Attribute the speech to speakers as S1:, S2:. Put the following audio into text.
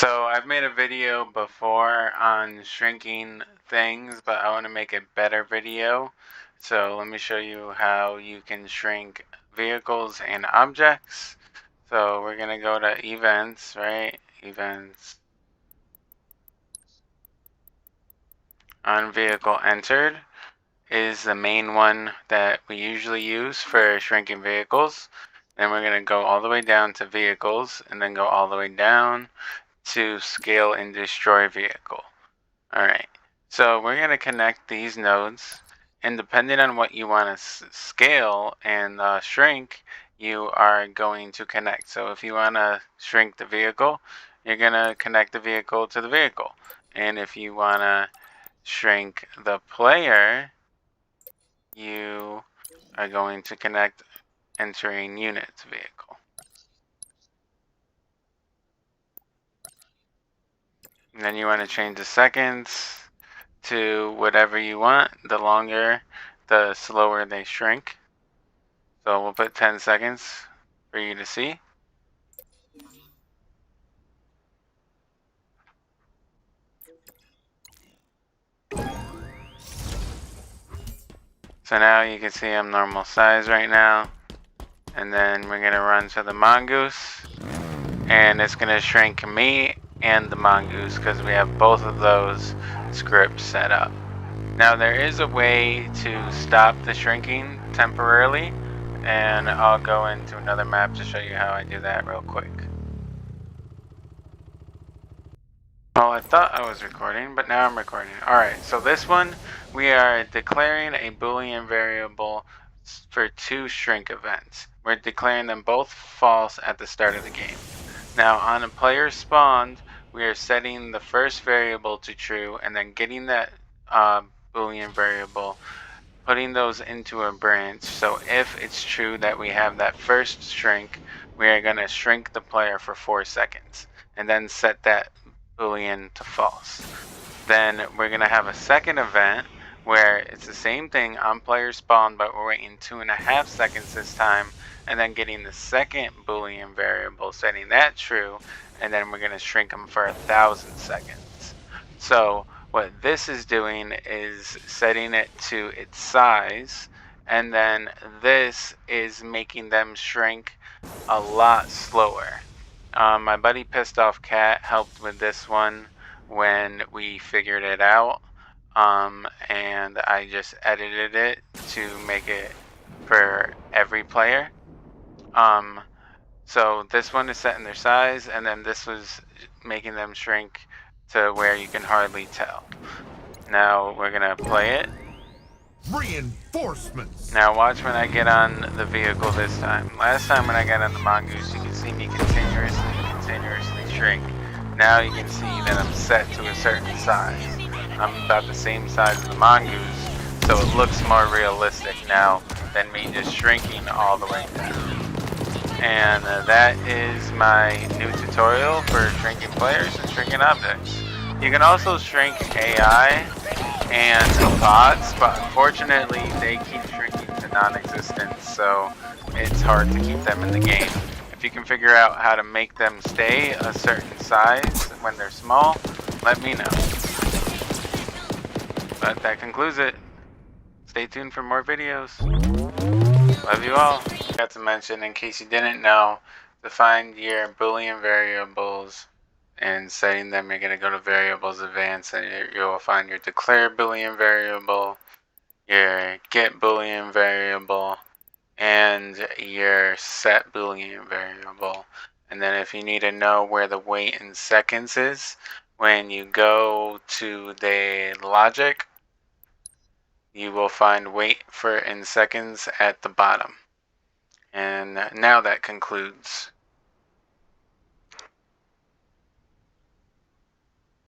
S1: So I've made a video before on shrinking things, but I want to make a better video. So let me show you how you can shrink vehicles and objects. So we're going to go to events, right? Events. On vehicle entered is the main one that we usually use for shrinking vehicles. Then we're going to go all the way down to vehicles and then go all the way down to scale and destroy vehicle. Alright, so we're going to connect these nodes, and depending on what you want to scale and shrink, you are going to connect. So if you want to shrink the vehicle, you're going to connect the vehicle to the vehicle. And if you want to shrink the player, you are going to connect entering unit to vehicle. And then you want to change the seconds to whatever you want. The longer, the slower they shrink. So we'll put 10 seconds for you to see. So now you can see I'm normal size right now. And then we're gonna run to the mongoose, and it's gonna shrink me and the mongoose because we have both of those scripts set up. Now there is a way to stop the shrinking temporarily, and I'll go into another map to show you how I do that real quick. Well, I thought I was recording, but now I'm recording. Alright, so this one, we are declaring a Boolean variable for two shrink events. We're declaring them both false at the start of the game. Now, on a player spawned, we are setting the first variable to true, and then getting that Boolean variable, putting those into a branch. So if it's true that we have that first shrink, we are going to shrink the player for 4 seconds, and then set that Boolean to false. Then we're going to have a second event where it's the same thing on player spawn, but we're waiting 2.5 seconds this time, and then getting the second Boolean variable, setting that true, and then we're going to shrink them for 1,000 seconds. So what this is doing is setting it to its size, and then this is making them shrink a lot slower. My buddy Pissed Off Cat helped with this one when we figured it out, and I just edited it to make it for every player. So this one is setting their size, and then this was making them shrink to where you can hardly tell. Now we're gonna play it.
S2: Reinforcements.
S1: Now watch when I get on the vehicle this time. Last time when I got on the mongoose, you can see me continuously shrink. Now you can see that I'm set to a certain size. I'm about the same size as the mongoose, so it looks more realistic now than me just shrinking all the way down. And that is my new tutorial for shrinking players and shrinking objects. You can also shrink AI and bots, but unfortunately they keep shrinking to non-existence, so it's hard to keep them in the game. If you can figure out how to make them stay a certain size when they're small, let me know. But that concludes it. Stay tuned for more videos. Love you all. Got to mention, in case you didn't know, to find your Boolean variables and setting them, you're going to go to variables advanced, and you'll find your declare Boolean variable, your get Boolean variable, and your set Boolean variable. And then if you need to know where the wait in seconds is, when you go to the logic, you will find wait for in seconds at the bottom. And now that concludes